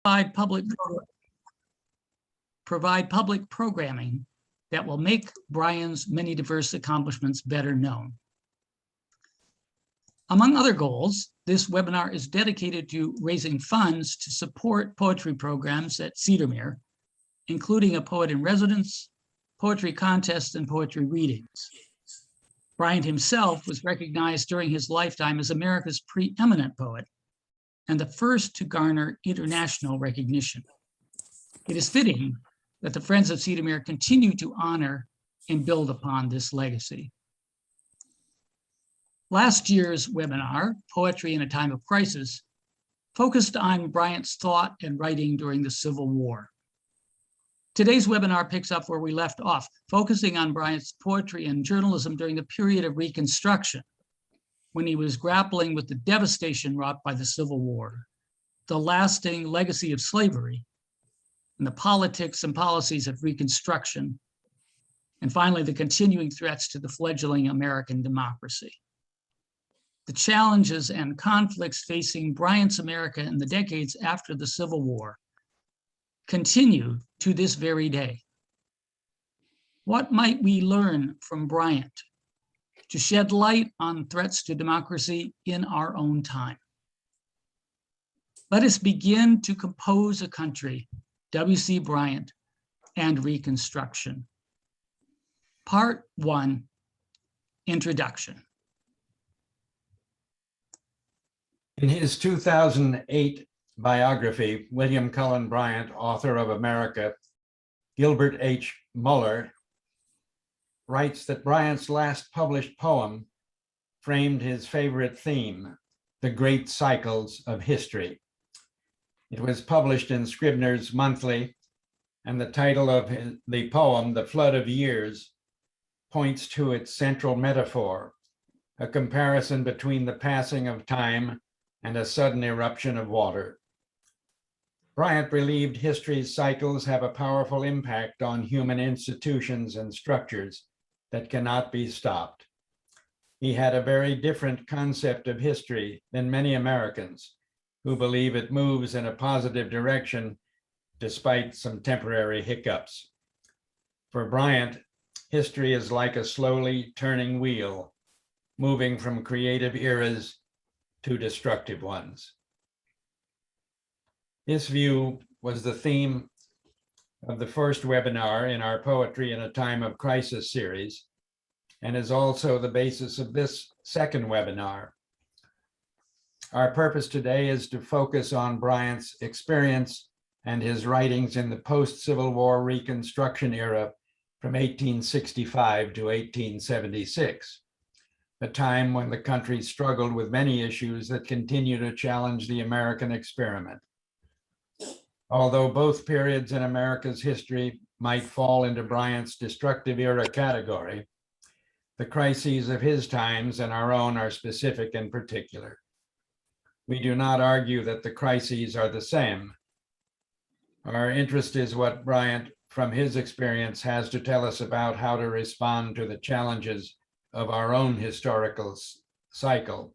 provide public programming that will make Bryant's many diverse accomplishments better known. Among other goals, this webinar is dedicated to raising funds to support poetry programs at Cedarmere, including a poet in residence, poetry contests, and poetry readings. Bryant himself was recognized during his lifetime as America's preeminent poet and the first to garner international recognition. It is fitting that the Friends of Cedarmere continue to honor and build upon this legacy. Last year's webinar, Poetry in a Time of Crisis, focused on Bryant's thought and writing during the Civil War. Today's webinar picks up where we left off, focusing on Bryant's poetry and journalism during the period of Reconstruction, when he was grappling with the devastation wrought by the Civil War, the lasting legacy of slavery, and the politics and policies of Reconstruction, and finally, the continuing threats to the fledgling American democracy. The challenges and conflicts facing Bryant's America in the decades after the Civil War continue to this very day. What might we learn from Bryant to shed light on threats to democracy in our own time? Let us begin to compose a country, W.C. Bryant and Reconstruction. Part 1, Introduction. In his 2008 biography, William Cullen Bryant, author of America, Gilbert H. Muller, writes that Bryant's last published poem framed his favorite theme, the great cycles of history. It was published in Scribner's Monthly, and the title of the poem, The Flood of Years, points to its central metaphor, a comparison between the passing of time and a sudden eruption of water. Bryant believed history's cycles have a powerful impact on human institutions and structures that cannot be stopped. He had a very different concept of history than many Americans, who believe it moves in a positive direction despite some temporary hiccups. For Bryant, history is like a slowly turning wheel, moving from creative eras to destructive ones. This view was the theme of the first webinar in our Poetry in a Time of Crisis series, and is also the basis of this second webinar. Our purpose today is to focus on Bryant's experience and his writings in the post-Civil War Reconstruction era from 1865 to 1876, a time when the country struggled with many issues that continue to challenge the American experiment. Although both periods in America's history might fall into Bryant's destructive era category, the crises of his times and our own are specific and particular. We do not argue that the crises are the same. Our interest is what Bryant, from his experience, has to tell us about how to respond to the challenges of our own historical cycle.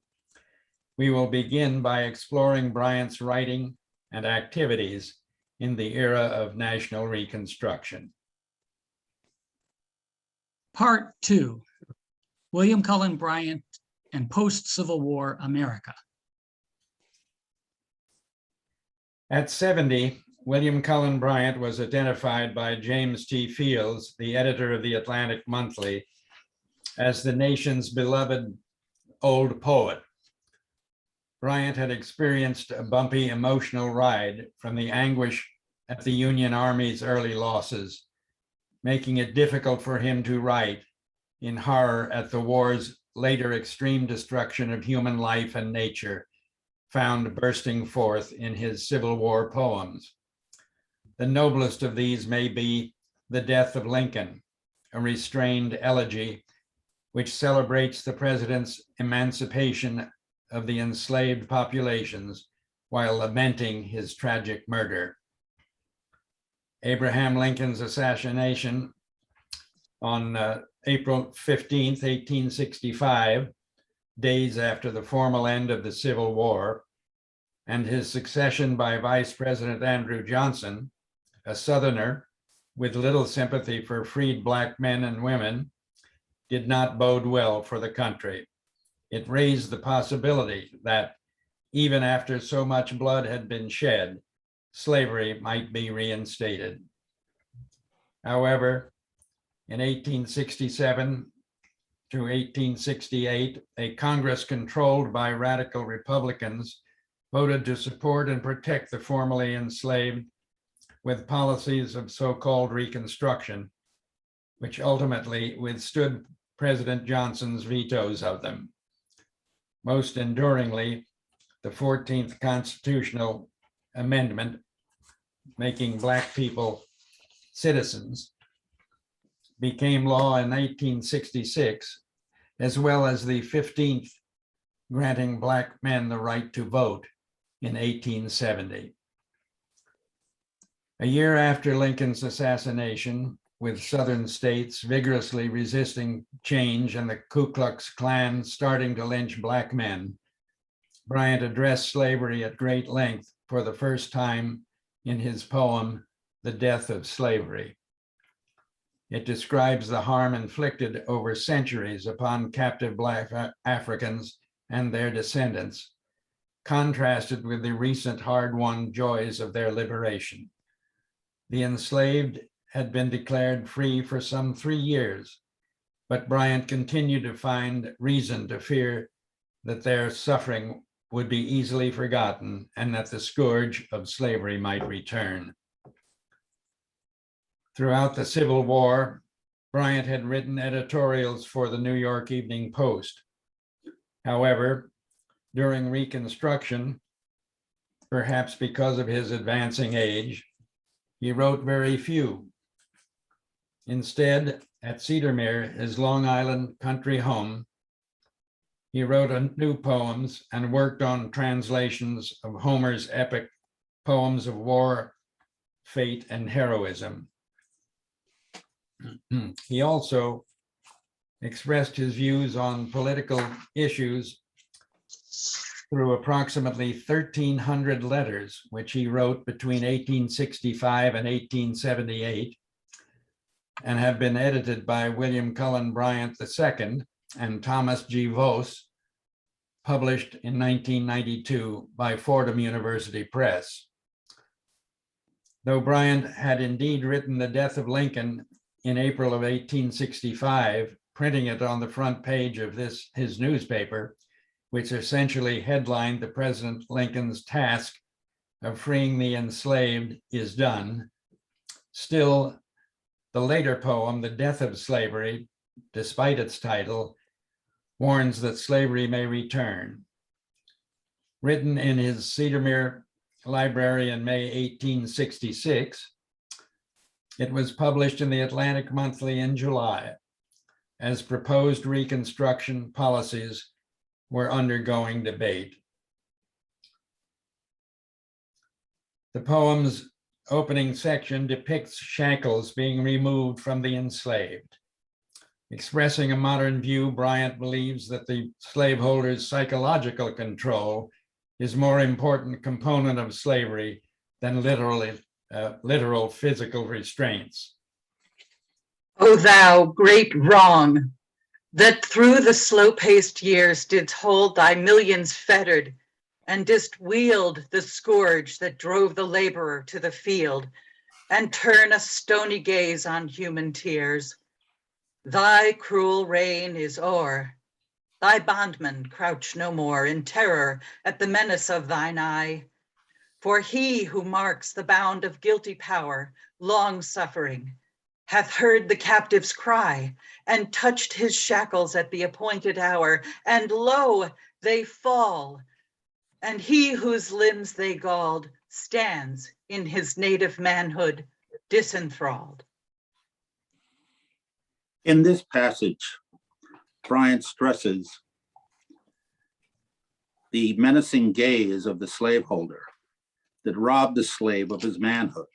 We will begin by exploring Bryant's writing and activities in the era of national reconstruction. Part 2, William Cullen Bryant and Post-Civil War America. At 70, William Cullen Bryant was identified by James T. Fields, the editor of the Atlantic Monthly, as the nation's beloved old poet. Bryant had experienced a bumpy emotional ride from the anguish at the Union Army's early losses, making it difficult for him to write in horror at the war's later extreme destruction of human life and nature, found bursting forth in his Civil War poems. The noblest of these may be The Death of Lincoln, a restrained elegy which celebrates the president's emancipation of the enslaved populations while lamenting his tragic murder. Abraham Lincoln's assassination on April 15th, 1865, days after the formal end of the Civil War, and his succession by Vice President Andrew Johnson, a Southerner with little sympathy for freed Black men and women, did not bode well for the country. It raised the possibility that even after so much blood had been shed, slavery might be reinstated. However, in 1867 to 1868, a Congress controlled by radical Republicans voted to support and protect the formerly enslaved with policies of so-called Reconstruction, which ultimately withstood President Johnson's vetoes of them. Most enduringly, the 14th Constitutional Amendment, making Black people citizens, became law in 1866, as well as the 15th granting Black men the right to vote in 1870. A year after Lincoln's assassination, with Southern states vigorously resisting change and the Ku Klux Klan starting to lynch Black men, Bryant addressed slavery at great length for the first time in his poem, The Death of Slavery. It describes the harm inflicted over centuries upon captive Black Africans and their descendants, contrasted with the recent hard-won joys of their liberation. The enslaved had been declared free for some 3 years, but Bryant continued to find reason to fear that their suffering would be easily forgotten and that the scourge of slavery might return. Throughout the Civil War, Bryant had written editorials for the New York Evening Post. However, during Reconstruction, perhaps because of his advancing age, he wrote very few. Instead, at Cedarmere, his Long Island country home, he wrote new poems and worked on translations of Homer's epic poems of war, fate, and heroism. He also expressed his views on political issues through approximately 1,300 letters, which he wrote between 1865 and 1878, and have been edited by William Cullen Bryant II and Thomas G. Vos, published in 1992 by Fordham University Press. Though Bryant had indeed written The Death of Lincoln in April of 1865, printing it on the front page of his newspaper, which essentially headlined the President Lincoln's task of freeing the enslaved is done, still, the later poem, The Death of Slavery, despite its title, warns that slavery may return. Written in his Cedarmere library in May 1866, it was published in the Atlantic Monthly in July, as proposed Reconstruction policies were undergoing debate. The poem's opening section depicts shackles being removed from the enslaved. Expressing a modern view, Bryant believes that the slaveholder's psychological control is more important component of slavery than literal physical restraints. O thou great wrong, that through the slow-paced years didst hold thy millions fettered, and didst wield the scourge that drove the laborer to the field, and turn a stony gaze on human tears. Thy cruel reign is o'er. Thy bondmen crouch no more in terror at the menace of thine eye. For he who marks the bound of guilty power, long-suffering, hath heard the captive's cry, and touched his shackles at the appointed hour, and lo, they fall. And he whose limbs they galled stands in his native manhood disenthralled. In this passage, Bryant stresses the menacing gaze of the slaveholder that robbed the slave of his manhood.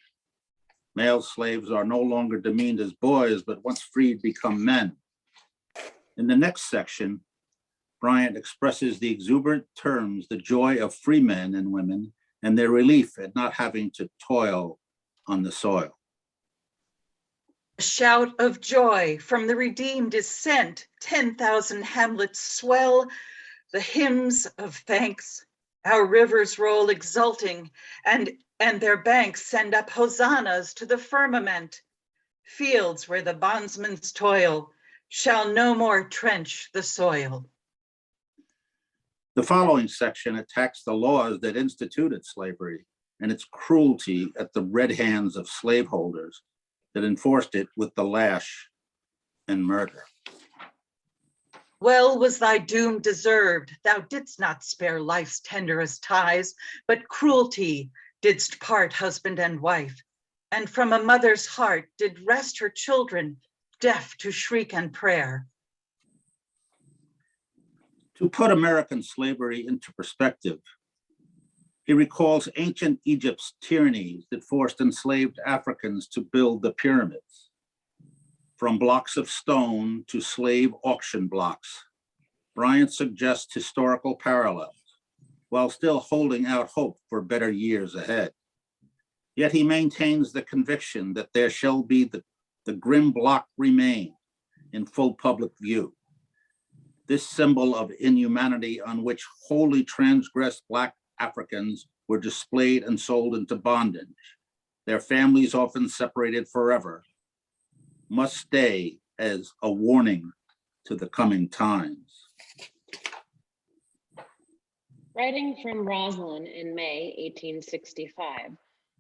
Male slaves are no longer demeaned as boys, but once freed become men. In the next section, Bryant expresses the exuberant terms, the joy of free men and women, and their relief at not having to toil on the soil. A shout of joy from the redeemed is sent. 10,000 hamlets swell the hymns of thanks. Our rivers roll exulting, and their banks send up hosannas to the firmament. Fields where the bondsman's toil shall no more trench the soil. The following section attacks the laws that instituted slavery and its cruelty at the red hands of slaveholders that enforced it with the lash and murder. Well was thy doom deserved. Thou didst not spare life's tenderest ties, but cruelty didst part husband and wife, and from a mother's heart did wrest her children, deaf to shriek and prayer. To put American slavery into perspective, he recalls ancient Egypt's tyrannies that forced enslaved Africans to build the pyramids. From blocks of stone to slave auction blocks, Bryant suggests historical parallels while still holding out hope for better years ahead. Yet he maintains the conviction that there shall be the grim block remain in full public view. This symbol of inhumanity on which wholly transgressed Black Africans were displayed and sold into bondage, their families often separated forever, must stay as a warning to the coming times. Writing from Roslyn in May 1865,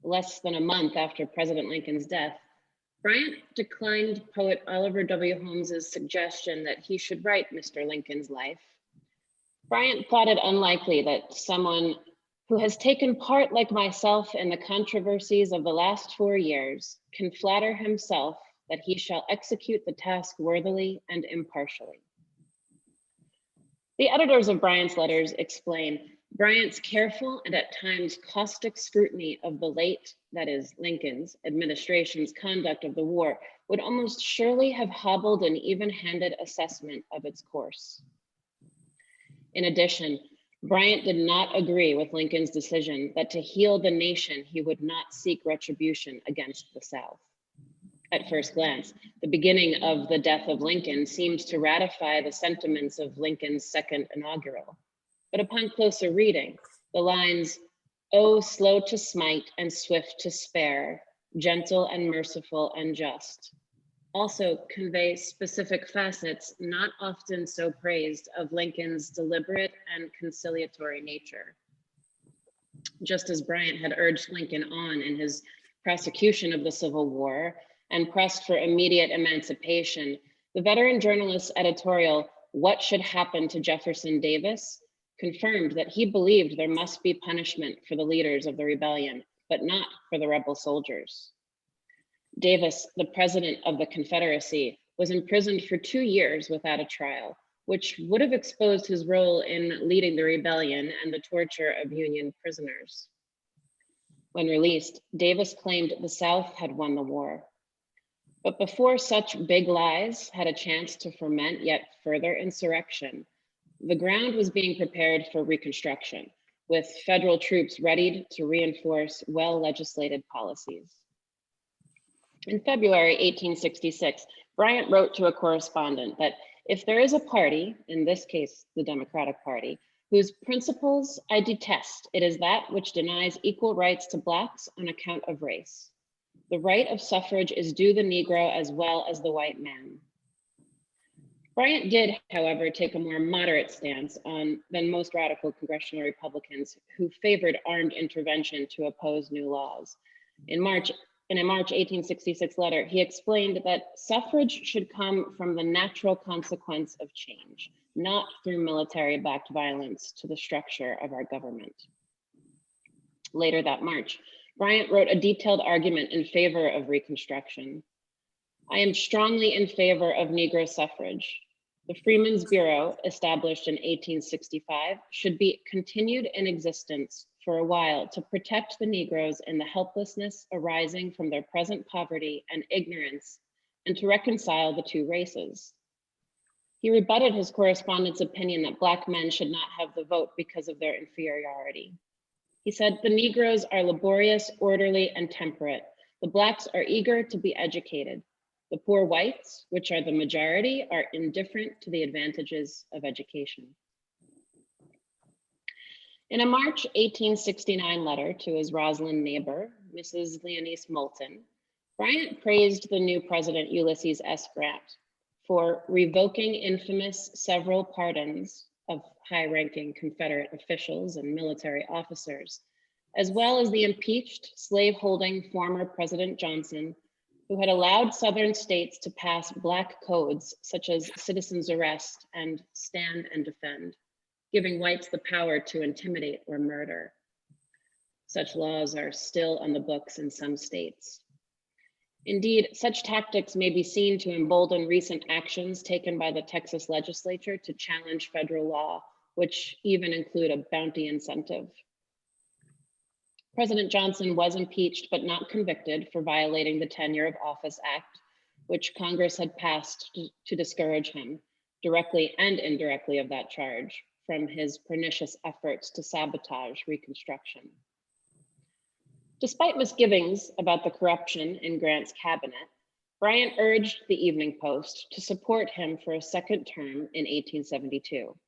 less than a month after President Lincoln's death, Bryant declined poet Oliver W. Holmes's suggestion that he should write Mr. Lincoln's life. Bryant thought it unlikely that someone who has taken part like myself in the controversies of the last 4 years can flatter himself that he shall execute the task worthily and impartially. The editors of Bryant's letters explain Bryant's careful and at times caustic scrutiny of the late, that is, Lincoln's, administration's conduct of the war would almost surely have hobbled an even-handed assessment of its course. In addition, Bryant did not agree with Lincoln's decision that to heal the nation, he would not seek retribution against the South. At first glance, the beginning of the death of Lincoln seems to ratify the sentiments of Lincoln's second inaugural. But upon closer reading, the lines, "Oh, slow to smite and swift to spare, gentle and merciful and just," also convey specific facets not often so praised of Lincoln's deliberate and conciliatory nature. Just as Bryant had urged Lincoln on in his prosecution of the Civil War and pressed for immediate emancipation, the veteran journalist's editorial, "What Should Happen to Jefferson Davis?" confirmed that he believed there must be punishment for the leaders of the rebellion, but not for the rebel soldiers. Davis, the president of the Confederacy, was imprisoned for 2 years without a trial, which would have exposed his role in leading the rebellion and the torture of Union prisoners. When released, Davis claimed the South had won the war. But before such big lies had a chance to ferment yet further insurrection, the ground was being prepared for Reconstruction, with federal troops readied to reinforce well-legislated policies. In February 1866, Bryant wrote to a correspondent that if there is a party, in this case, the Democratic Party, whose principles I detest, it is that which denies equal rights to Blacks on account of race. The right of suffrage is due the Negro as well as the white man. Bryant did, however, take a more moderate stance than most radical congressional Republicans who favored armed intervention to oppose new laws. In a March 1866 letter, he explained that suffrage should come from the natural consequence of change, not through military-backed violence to the structure of our government. Later that March, Bryant wrote a detailed argument in favor of Reconstruction. "I am strongly in favor of Negro suffrage. The Freedmen's Bureau, established in 1865, should be continued in existence for a while to protect the Negroes in the helplessness arising from their present poverty and ignorance, and to reconcile the two races. He rebutted his correspondent's opinion that Black men should not have the vote because of their inferiority. He said, "The Negroes are laborious, orderly, and temperate. The Blacks are eager to be educated. The poor whites, which are the majority, are indifferent to the advantages of education." In a March 1869 letter to his Roslyn neighbor, Mrs. Leonice Moulton, Bryant praised the new president, Ulysses S. Grant, for revoking infamous several pardons of high-ranking Confederate officials and military officers, as well as the impeached slave-holding former President Johnson, who had allowed Southern states to pass Black codes such as citizen's arrest and stand and defend, giving whites the power to intimidate or murder. Such laws are still on the books in some states. Indeed, such tactics may be seen to embolden recent actions taken by the Texas legislature to challenge federal law, which even include a bounty incentive. President Johnson was impeached but not convicted for violating the Tenure of Office Act, which Congress had passed to discourage him, directly and indirectly, of that charge from his pernicious efforts to sabotage Reconstruction. Despite misgivings about the corruption in Grant's cabinet, Bryant urged the Evening Post to support him for a second term in 1872.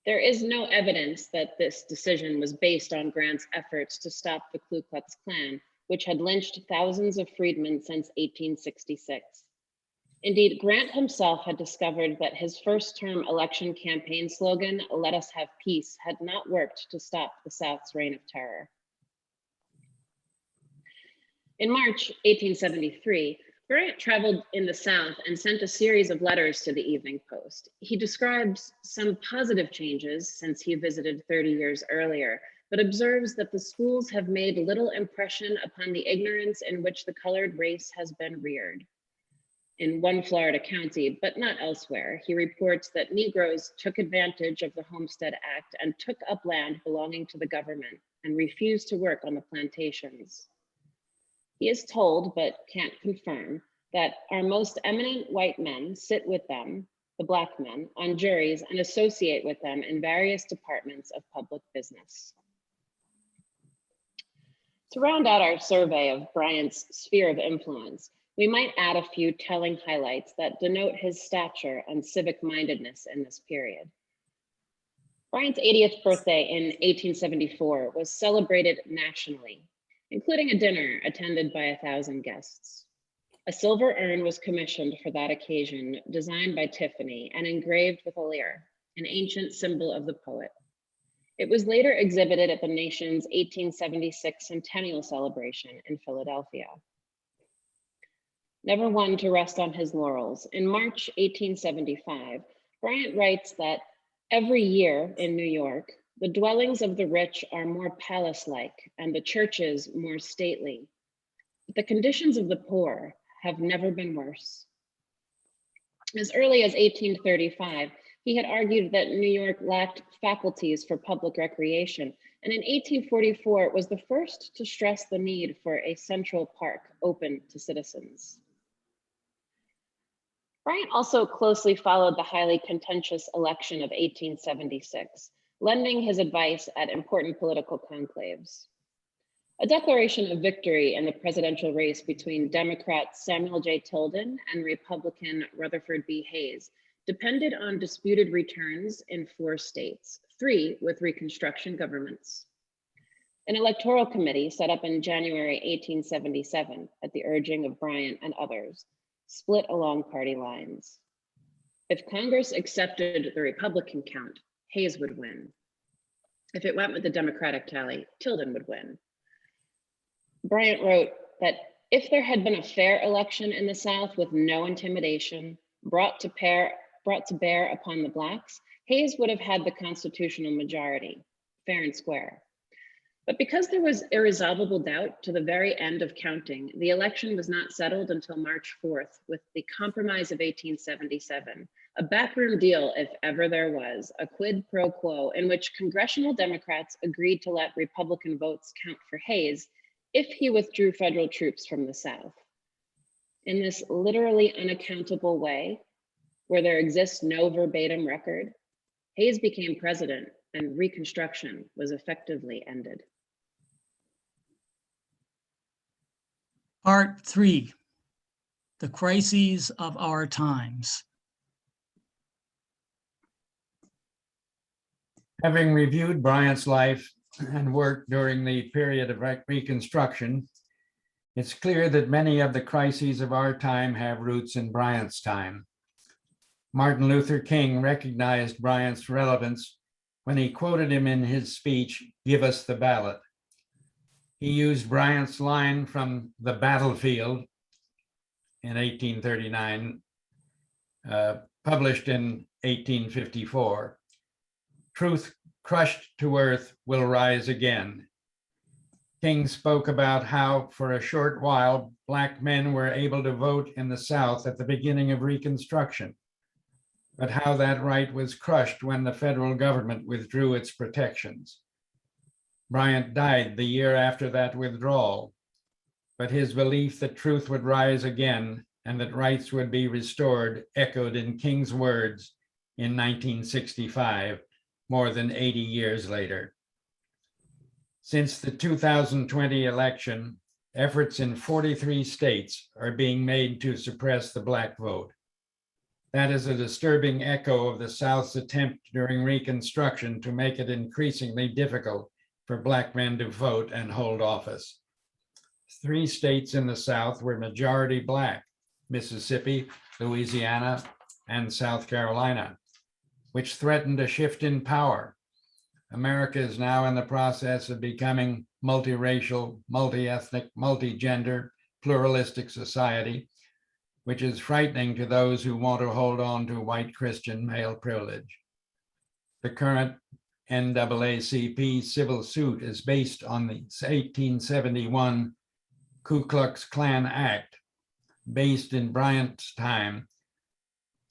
There is no evidence that this decision was based on Grant's efforts to stop the Ku Klux Klan, which had lynched thousands of freedmen since 1866. Indeed, Grant himself had discovered that his first term election campaign slogan, "Let us have peace," had not worked to stop the South's reign of terror. In March 1873, Bryant traveled in the South and sent a series of letters to the Evening Post. He describes some positive changes since he visited 30 years earlier, but observes that the schools have made little impression upon the ignorance in which the colored race has been reared. In one Florida county, but not elsewhere, he reports that Negroes took advantage of the Homestead Act and took up land belonging to the government and refused to work on the plantations. He is told, but can't confirm, that our most eminent white men sit with them, the Black men, on juries and associate with them in various departments of public business. To round out our survey of Bryant's sphere of influence, we might add a few telling highlights that denote his stature and civic mindedness in this period. Bryant's 80th birthday in 1874 was celebrated nationally, including a dinner attended by 1,000 guests. A silver urn was commissioned for that occasion, designed by Tiffany and engraved with a lyre, an ancient symbol of the poet. It was later exhibited at the nation's 1876 centennial celebration in Philadelphia. Never one to rest on his laurels, in March 1875, Bryant writes that every year in New York, the dwellings of the rich are more palace-like and the churches more stately. But the conditions of the poor have never been worse. As early as 1835, he had argued that New York lacked faculties for public recreation, and in 1844 was the first to stress the need for a central park open to citizens. Bryant also closely followed the highly contentious election of 1876, lending his advice at important political conclaves. A declaration of victory in the presidential race between Democrat Samuel J. Tilden and Republican Rutherford B. Hayes depended on disputed returns in 4 states, 3 with Reconstruction governments. An electoral committee set up in January 1877 at the urging of Bryant and others split along party lines. If Congress accepted the Republican count, Hayes would win. If it went with the Democratic tally, Tilden would win. Bryant wrote that if there had been a fair election in the South with no intimidation brought to bear upon the Blacks, Hayes would have had the constitutional majority, fair and square. But because there was irresolvable doubt to the very end of counting, the election was not settled until March 4th with the Compromise of 1877, a backroom deal if ever there was, a quid pro quo in which congressional Democrats agreed to let Republican votes count for Hayes if he withdrew federal troops from the South. In this literally unaccountable way, where there exists no verbatim record, Hayes became president and Reconstruction was effectively ended. Part 3, the crises of our times. Having reviewed Bryant's life and work during the period of Reconstruction, it's clear that many of the crises of our time have roots in Bryant's time. Martin Luther King recognized Bryant's relevance when he quoted him in his speech, "Give us the ballot." He used Bryant's line from The Battlefield in 1839, published in 1854. "Truth crushed to earth will rise again." King spoke about how, for a short while, Black men were able to vote in the South at the beginning of Reconstruction, but how that right was crushed when the federal government withdrew its protections. Bryant died the year after that withdrawal, but his belief that truth would rise again and that rights would be restored echoed in King's words in 1965, more than 80 years later. Since the 2020 election, efforts in 43 states are being made to suppress the Black vote. That is a disturbing echo of the South's attempt during Reconstruction to make it increasingly difficult for Black men to vote and hold office. 3 states in the South were majority Black: Mississippi, Louisiana, and South Carolina, which threatened a shift in power. America is now in the process of becoming multiracial, multi-ethnic, multi-gender, pluralistic society, which is frightening to those who want to hold on to white Christian male privilege. The current NAACP civil suit is based on the 1871 Ku Klux Klan Act, based in Bryant's time,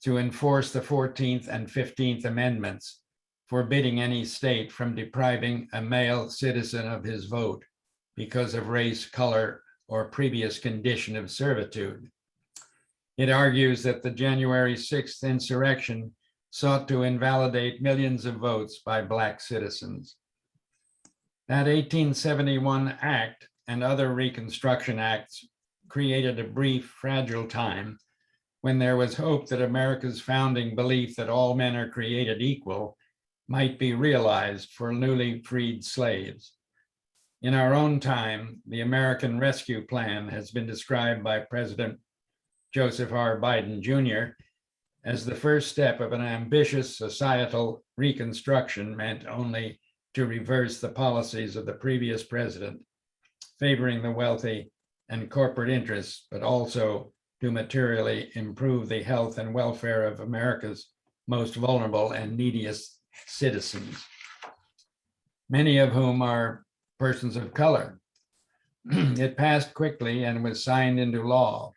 to enforce the 14th and 15th Amendments, forbidding any state from depriving a male citizen of his vote because of race, color, or previous condition of servitude. It argues that the January 6th insurrection sought to invalidate millions of votes by Black citizens. That 1871 act and other Reconstruction acts created a brief, fragile time when there was hope that America's founding belief that all men are created equal might be realized for newly freed slaves. In our own time, the American Rescue Plan has been described by President Joseph R. Biden Jr. as the first step of an ambitious societal reconstruction meant only to reverse the policies of the previous president, favoring the wealthy and corporate interests, but also to materially improve the health and welfare of America's most vulnerable and neediest citizens, many of whom are persons of color. It passed quickly and was signed into law.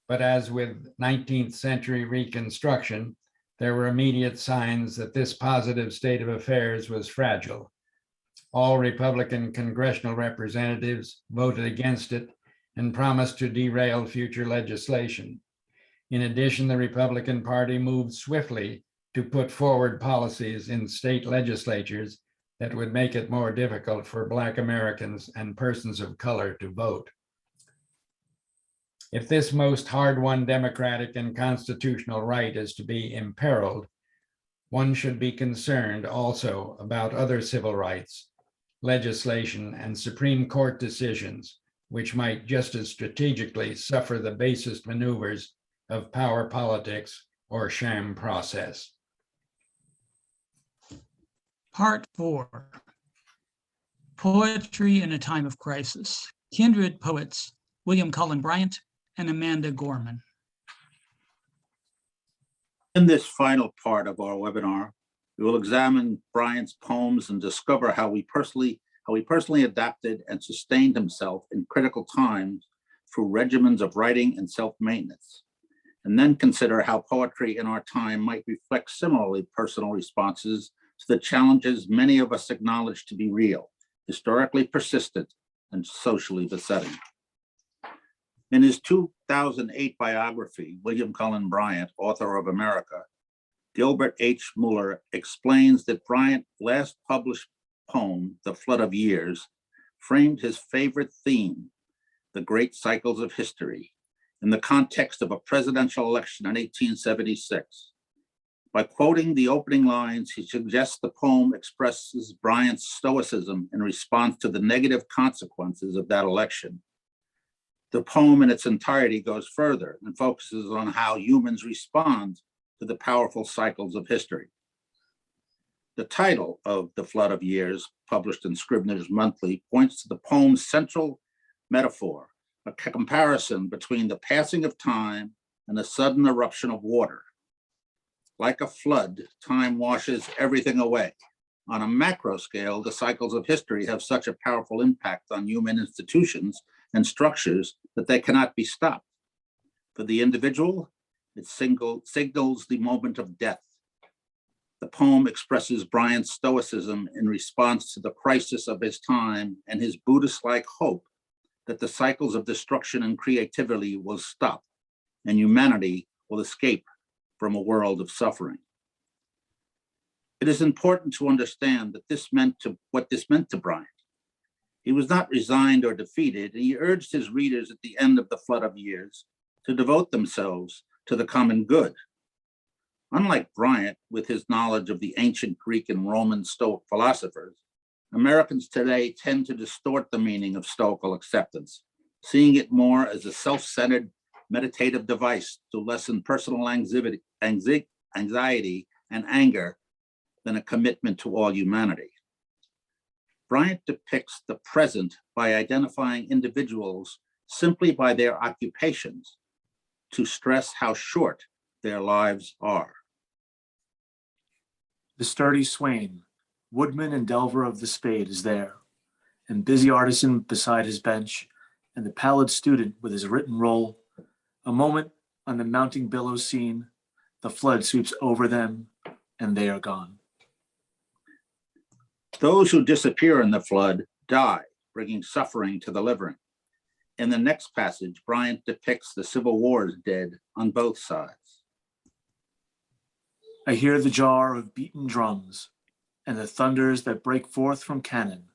But as with 19th century Reconstruction, there were immediate signs that this positive state of affairs was fragile. All Republican congressional representatives voted against it and promised to derail future legislation. In addition, the Republican Party moved swiftly to put forward policies in state legislatures that would make it more difficult for Black Americans and persons of color to vote. If this most hard-won democratic and constitutional right is to be imperiled, one should be concerned also about other civil rights, legislation, and Supreme Court decisions, which might just as strategically suffer the basest maneuvers of power politics or sham process. Part 4, Poetry in a Time of Crisis. Kindred poets, William Cullen Bryant and Amanda Gorman. In this final part of our webinar, we will examine Bryant's poems and discover how he personally adapted and sustained himself in critical times through regimens of writing and self-maintenance, and then consider how poetry in our time might reflect similarly personal responses to the challenges many of us acknowledge to be real, historically persistent, and socially besetting. In his 2008 biography, William Cullen Bryant, author of America, Gilbert H. Mueller explains that Bryant's last published poem, The Flood of Years, framed his favorite theme, the great cycles of history, in the context of a presidential election in 1876. By quoting the opening lines, he suggests the poem expresses Bryant's stoicism in response to the negative consequences of that election. The poem in its entirety goes further and focuses on how humans respond to the powerful cycles of history. The title of The Flood of Years, published in Scribner's Monthly, points to the poem's central metaphor, a comparison between the passing of time and the sudden eruption of water. Like a flood, time washes everything away. On a macro scale, the cycles of history have such a powerful impact on human institutions and structures that they cannot be stopped. For the individual, it signals the moment of death. The poem expresses Bryant's stoicism in response to the crisis of his time and his Buddhist-like hope that the cycles of destruction and creativity will stop and humanity will escape from a world of suffering. It is important to understand that what this meant to Bryant. He was not resigned or defeated, and he urged his readers at the end of The Flood of Years to devote themselves to the common good. Unlike Bryant, with his knowledge of the ancient Greek and Roman Stoic philosophers, Americans today tend to distort the meaning of Stoical acceptance, seeing it more as a self-centered meditative device to lessen personal anxiety and anger than a commitment to all humanity. Bryant depicts the present by identifying individuals simply by their occupations to stress how short their lives are. The sturdy swain, woodman and delver of the spade, is there, and busy artisan beside his bench, and the pallid student with his written roll. A moment on the mounting billows seen, the flood sweeps over them, and they are gone. Those who disappear in the flood die, bringing suffering to the living. In the next passage, Bryant depicts the Civil War's dead on both sides. I hear the jar of beaten drums, and the thunders that break forth from cannon,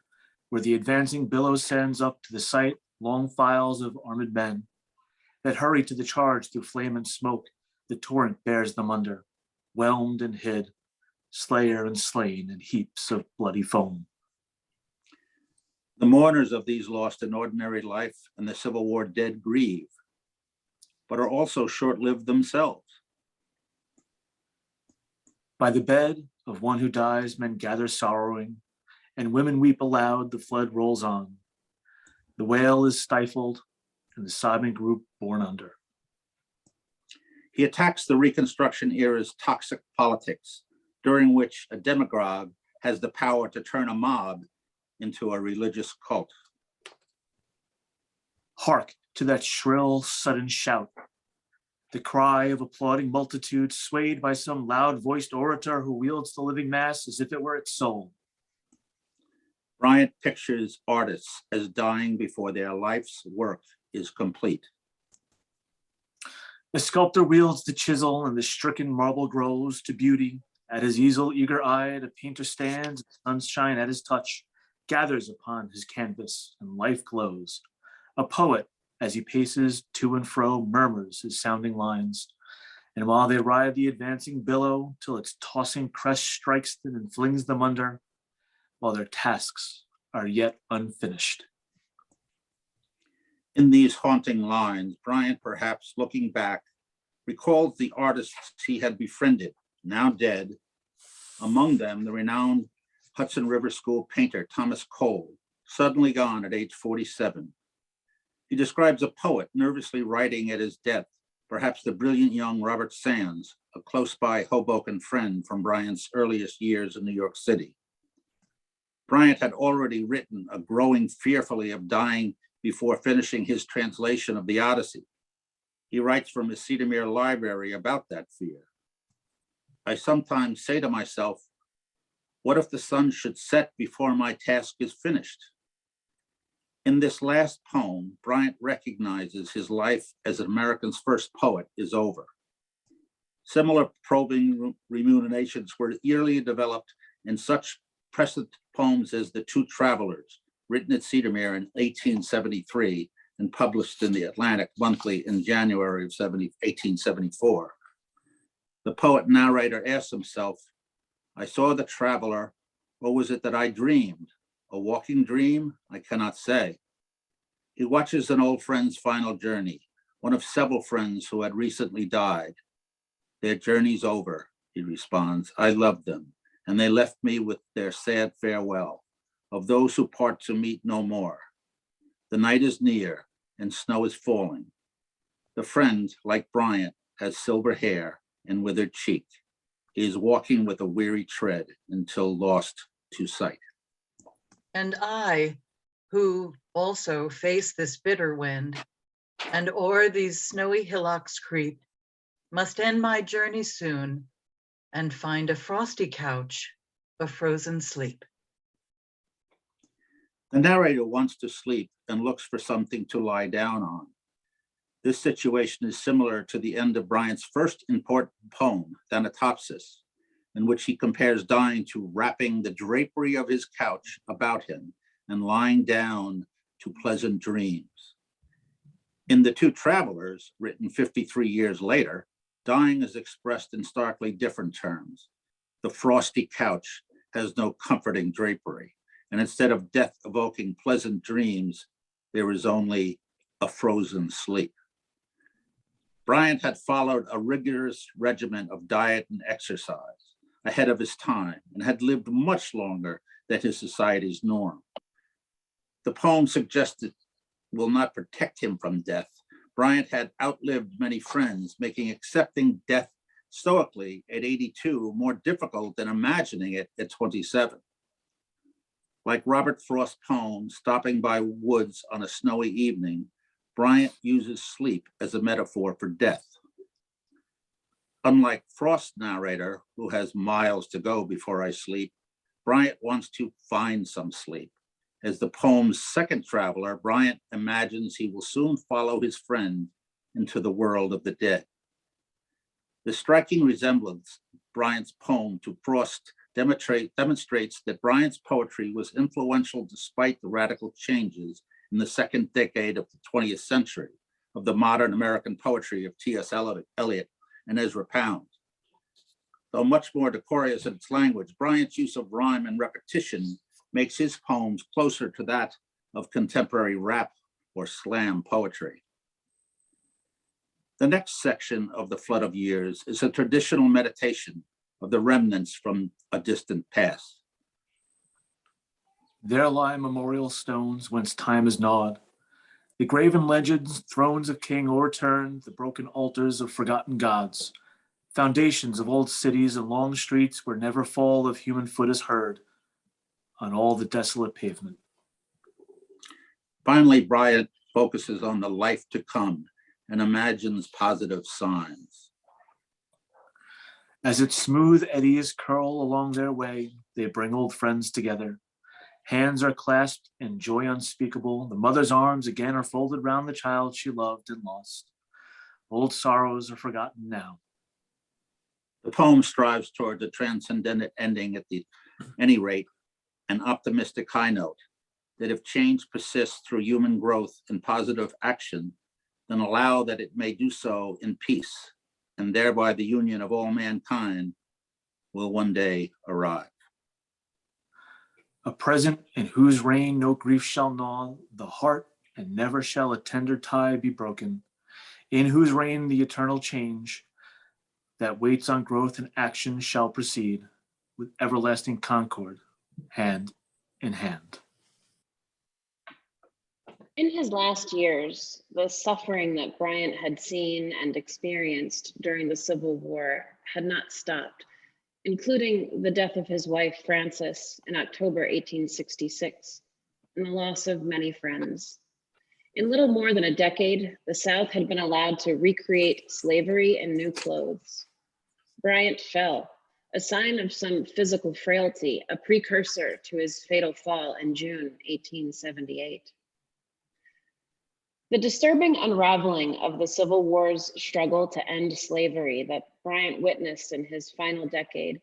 where the advancing billow sends up to the sight long files of armed men that hurry to the charge through flame and smoke. The torrent bears them under, whelmed and hid, slayer and slain in heaps of bloody foam. The mourners of these lost in ordinary life and the Civil War dead grieve, but are also short-lived themselves. By the bed of one who dies, men gather sorrowing, and women weep aloud. The flood rolls on. The wail is stifled, and the sobbing group borne under. He attacks the Reconstruction era's toxic politics, during which a demagogue has the power to turn a mob into a religious cult. Hark to that shrill, sudden shout, the cry of applauding multitudes swayed by some loud-voiced orator who wields the living mass as if it were its soul. Bryant pictures artists as dying before their life's work is complete. The sculptor wields the chisel and the stricken marble grows to beauty. At his easel, eager-eyed, a painter stands, sunshine at his touch, gathers upon his canvas, and life glows. A poet, as he paces to and fro, murmurs his sounding lines. And while they ride the advancing billow till its tossing crest strikes them and flings them under, while their tasks are yet unfinished. In these haunting lines, Bryant, perhaps looking back, recalls the artists he had befriended, now dead, among them the renowned Hudson River School painter Thomas Cole, suddenly gone at age 47. He describes a poet nervously writing at his death, perhaps the brilliant young Robert Sands, a close-by Hoboken friend from Bryant's earliest years in New York City. Bryant had already written a growing fearfully of dying before finishing his translation of the Odyssey. He writes from his Cedarmere library about that fear. I sometimes say to myself, what if the sun should set before my task is finished? In this last poem, Bryant recognizes his life as an American's first poet is over. Similar probing ruminations were yearly developed in such precedent poems as The Two Travelers, written at Cedarmere in 1873 and published in the Atlantic Monthly in January of 1874. The poet narrator asks himself, I saw the traveler, or was it that I dreamed? A walking dream? I cannot say. He watches an old friend's final journey, one of several friends who had recently died. Their journey's over, he responds. I loved them, and they left me with their sad farewell, of those who part to meet no more. The night is near, and snow is falling. The friend, like Bryant, has silver hair and withered cheek. He is walking with a weary tread until lost to sight. And I, who also face this bitter wind, and o'er these snowy hillocks creep, must end my journey soon and find a frosty couch, a frozen sleep. The narrator wants to sleep and looks for something to lie down on. This situation is similar to the end of Bryant's first important poem, Thanatopsis, in which he compares dying to wrapping the drapery of his couch about him and lying down to pleasant dreams. In The Two Travelers, written 53 years later, dying is expressed in starkly different terms. The frosty couch has no comforting drapery, and instead of death evoking pleasant dreams, there is only a frozen sleep. Bryant had followed a rigorous regimen of diet and exercise ahead of his time and had lived much longer than his society's norm. The poem suggested will not protect him from death. Bryant had outlived many friends, making accepting death stoically at 82 more difficult than imagining it at 27. Like Robert Frost's poem, Stopping by Woods on a Snowy Evening, Bryant uses sleep as a metaphor for death. Unlike Frost's narrator, who has miles to go before I sleep, Bryant wants to find some sleep. As the poem's second traveler, Bryant imagines he will soon follow his friend into the world of the dead. The striking resemblance of Bryant's poem to Frost demonstrates that Bryant's poetry was influential despite the radical changes in the second decade of the 20th century of the modern American poetry of T.S. Eliot and Ezra Pound. Though much more decorous in its language, Bryant's use of rhyme and repetition makes his poems closer to that of contemporary rap or slam poetry. The next section of The Flood of Years is a traditional meditation of the remnants from a distant past. There lie memorial stones whence time is gnawed, the graven legends, thrones of king o'erturned, the broken altars of forgotten gods, foundations of old cities and long streets where never fall of human foot is heard on all the desolate pavement. Finally, Bryant focuses on the life to come and imagines positive signs. As its smooth eddies curl along their way, they bring old friends together. Hands are clasped in joy unspeakable. The mother's arms again are folded round the child she loved and lost. Old sorrows are forgotten now. The poem strives toward the transcendent ending at any rate, an optimistic high note that if change persists through human growth and positive action, then allow that it may do so in peace, and thereby the union of all mankind will one day arrive. A present in whose reign no grief shall gnaw the heart, and never shall a tender tie be broken, in whose reign the eternal change that waits on growth and action shall proceed with everlasting concord, hand in hand. In his last years, the suffering that Bryant had seen and experienced during the Civil War had not stopped, including the death of his wife, Frances, in October 1866, and the loss of many friends. In little more than a decade, the South had been allowed to recreate slavery in new clothes. Bryant fell, a sign of some physical frailty, a precursor to his fatal fall in June 1878. The disturbing unraveling of the Civil War's struggle to end slavery that Bryant witnessed in his final decade,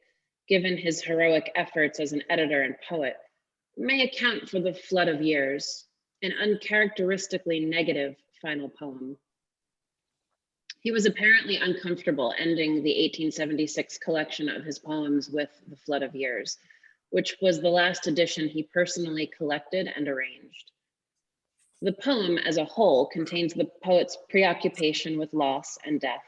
given his heroic efforts as an editor and poet, may account for the Flood of Years, an uncharacteristically negative final poem. He was apparently uncomfortable ending the 1876 collection of his poems with The Flood of Years, which was the last edition he personally collected and arranged. The poem as a whole contains the poet's preoccupation with loss and death.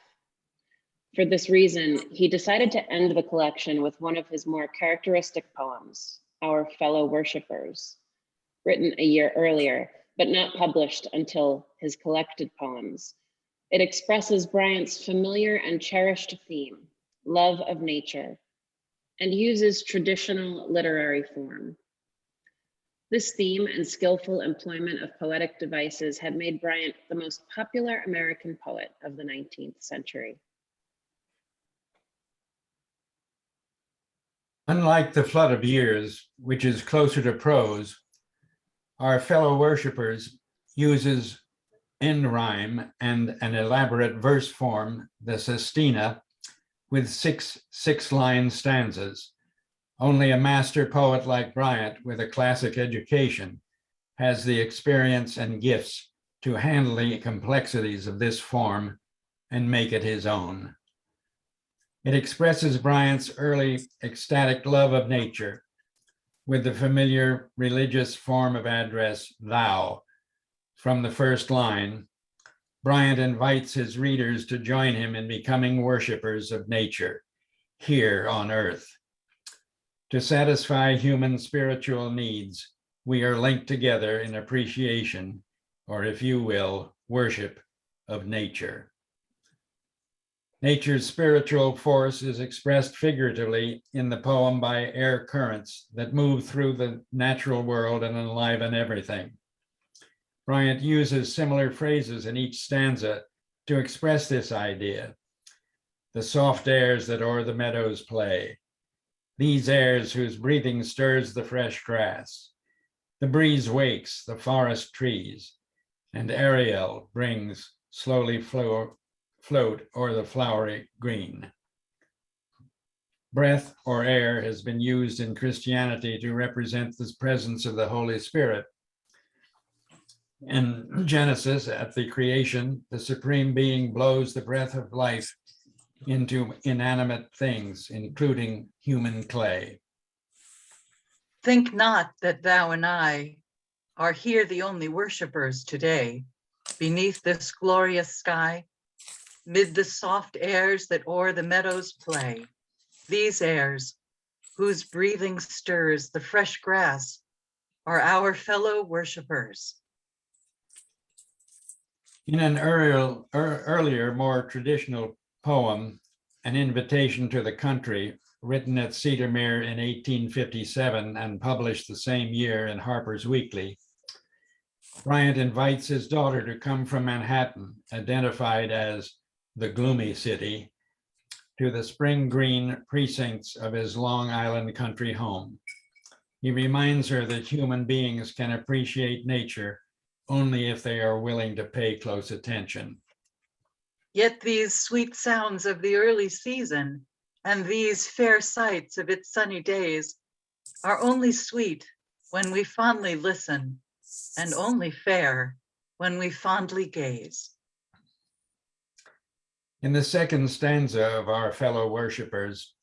For this reason, he decided to end the collection with one of his more characteristic poems, Our Fellow Worshippers, written a year earlier, but not published until his collected poems. It expresses Bryant's familiar and cherished theme, love of nature, and uses traditional literary form. This theme and skillful employment of poetic devices had made Bryant the most popular American poet of the 19th century. Unlike The Flood of Years, which is closer to prose, Our Fellow Worshippers uses end rhyme and an elaborate verse form, the sestina, with six-line stanzas. Only a master poet like Bryant with a classic education has the experience and gifts to handle the complexities of this form and make it his own. It expresses Bryant's early ecstatic love of nature with the familiar religious form of address, thou. From the first line, Bryant invites his readers to join him in becoming worshipers of nature here on earth. To satisfy human spiritual needs, we are linked together in appreciation, or if you will, worship of nature. Nature's spiritual force is expressed figuratively in the poem by air currents that move through the natural world and enliven everything. Bryant uses similar phrases in each stanza to express this idea. The soft airs that o'er the meadows play, these airs whose breathing stirs the fresh grass. The breeze wakes the forest trees, and Ariel brings slowly float o'er the flowery green. Breath or air has been used in Christianity to represent the presence of the Holy Spirit. In Genesis, at the creation, the Supreme Being blows the breath of life into inanimate things, including human clay. Think not that thou and I are here the only worshipers today, beneath this glorious sky, mid the soft airs that o'er the meadows play. These airs, whose breathing stirs the fresh grass, are our fellow worshipers. In an earlier, more traditional poem, An Invitation to the Country, written at Cedarmere in 1857 and published the same year in Harper's Weekly, Bryant invites his daughter to come from Manhattan, identified as the gloomy city, to the spring green precincts of his Long Island country home. He reminds her that human beings can appreciate nature only if they are willing to pay close attention. Yet these sweet sounds of the early season and these fair sights of its sunny days are only sweet when we fondly listen, and only fair when we fondly gaze. In the second stanza of Our Fellow Worshippers,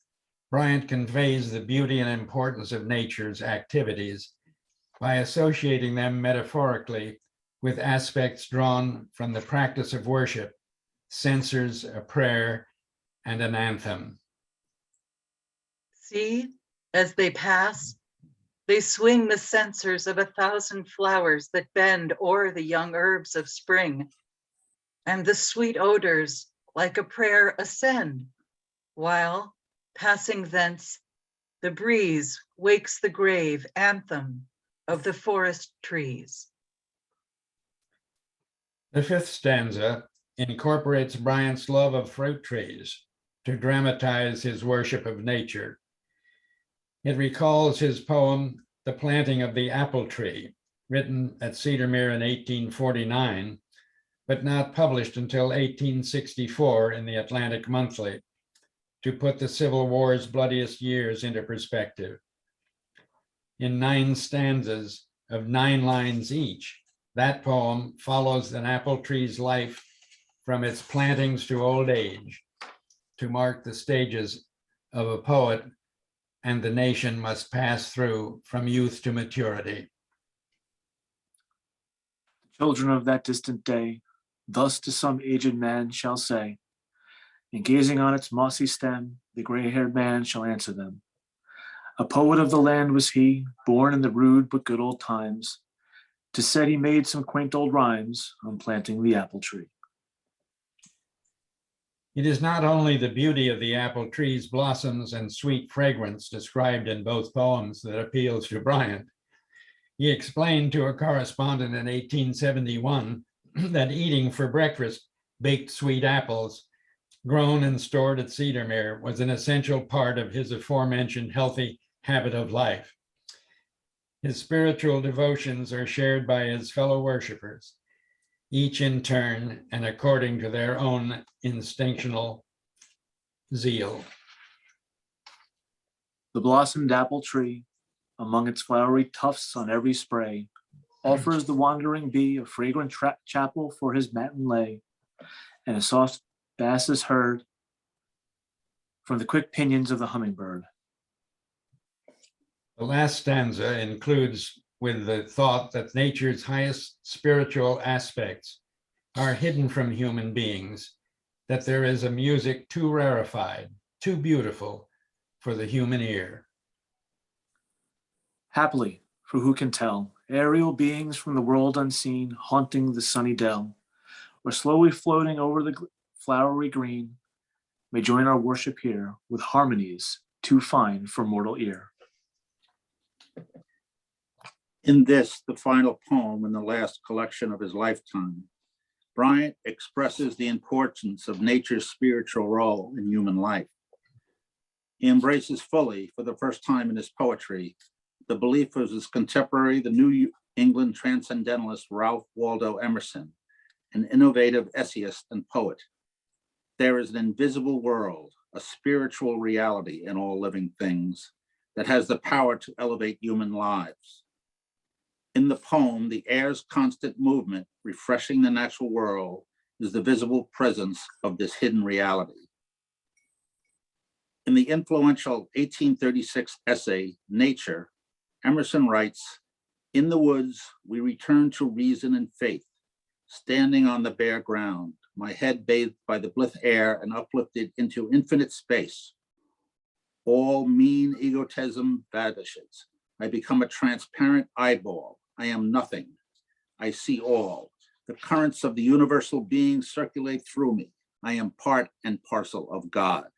Bryant conveys the beauty and importance of nature's activities by associating them metaphorically with aspects drawn from the practice of worship, censers, a prayer, and an anthem. See, as they pass, they swing the censers of 1,000 flowers that bend o'er the young herbs of spring, and the sweet odors like a prayer ascend, while, passing thence, the breeze wakes the grave anthem of the forest trees. The fifth stanza incorporates Bryant's love of fruit trees to dramatize his worship of nature. It recalls his poem, The Planting of the Apple Tree, written at Cedarmere in 1849, but not published until 1864 in the Atlantic Monthly, to put the Civil War's bloodiest years into perspective. In 9 stanzas of 9 lines each, that poem follows an apple tree's life from its plantings to old age, to mark the stages of a poet and the nation must pass through from youth to maturity. Children of that distant day, thus to some aged man shall say, and gazing on its mossy stem, the gray-haired man shall answer them. A poet of the land was he, born in the rude but good old times. 'Tis said he made some quaint old rhymes on planting the apple tree. It is not only the beauty of the apple tree's blossoms and sweet fragrance described in both poems that appeals to Bryant. He explained to a correspondent in 1871 that eating for breakfast baked sweet apples grown and stored at Cedarmere was an essential part of his aforementioned healthy habit of life. His spiritual devotions are shared by his fellow worshipers, each in turn and according to their own instinctual zeal. The blossomed apple tree, among its flowery tufts on every spray, offers the wandering bee a fragrant chapel for his matin lay, and a soft bass is heard from the quick pinions of the hummingbird. The last stanza includes with the thought that nature's highest spiritual aspects are hidden from human beings, that there is a music too rarefied, too beautiful for the human ear. Happily, for who can tell, aerial beings from the world unseen, haunting the sunny dell, or slowly floating over the flowery green, may join our worship here with harmonies too fine for mortal ear. In this, the final poem in the last collection of his lifetime, Bryant expresses the importance of nature's spiritual role in human life. He embraces fully, for the first time in his poetry, the belief of his contemporary, the New England transcendentalist Ralph Waldo Emerson, an innovative essayist and poet. There is an invisible world, a spiritual reality in all living things that has the power to elevate human lives. In the poem, the air's constant movement, refreshing the natural world, is the visible presence of this hidden reality. In the influential 1836 essay, Nature, Emerson writes, "In the woods, we return to reason and faith, standing on the bare ground, my head bathed by the blithe air and uplifted into infinite space. All mean egotism vanishes. I become a transparent eyeball. I am nothing. I see all. The currents of the universal being circulate through me. I am part and parcel of God."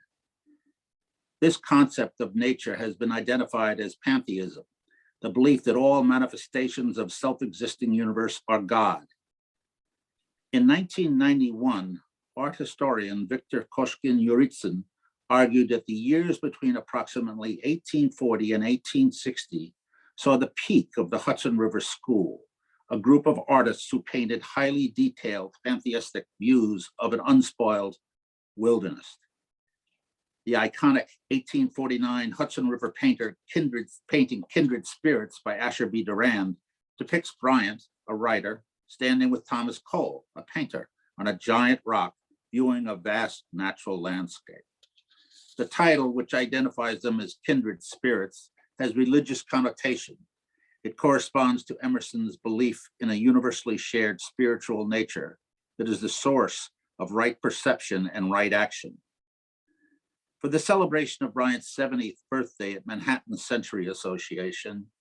This concept of nature has been identified as pantheism, the belief that all manifestations of self-existing universe are God. In 1991, art historian Victor Koshkin-Uritsyn argued that the years between approximately 1840 and 1860 saw the peak of the Hudson River School, a group of artists who painted highly detailed pantheistic views of an unspoiled wilderness. The iconic 1849 Hudson River painting Kindred Spirits by Asher B. Durand depicts Bryant, a writer, standing with Thomas Cole, a painter, on a giant rock viewing a vast natural landscape. The title, which identifies them as kindred spirits, has religious connotation. It corresponds to Emerson's belief in a universally shared spiritual nature that is the source of right perception and right action. For the celebration of Bryant's 70th birthday at Manhattan Century Association,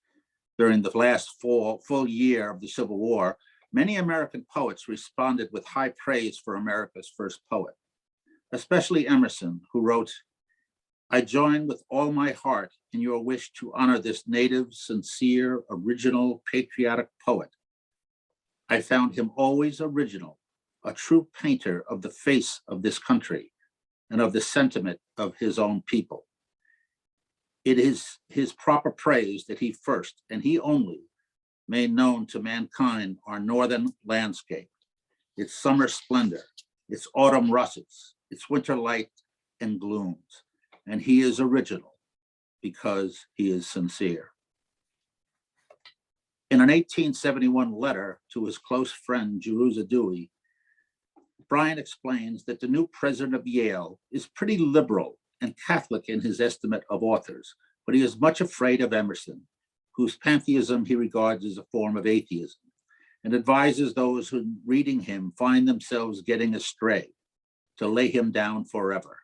during the last full year of the Civil War, many American poets responded with high praise for America's first poet, especially Emerson, who wrote, "I join with all my heart in your wish to honor this native, sincere, original, patriotic poet. I found him always original, a true painter of the face of this country and of the sentiment of his own people. It is his proper praise that he first, and he only, made known to mankind our northern landscape, its summer splendor, its autumn russets, its winter light and glooms. And he is original because he is sincere. In an 1871 letter to his close friend, Jerusha Dewey, Bryant explains that the new president of Yale is pretty liberal and Catholic in his estimate of authors, but he is much afraid of Emerson, whose pantheism he regards as a form of atheism, and advises those who reading him find themselves getting astray to lay him down forever.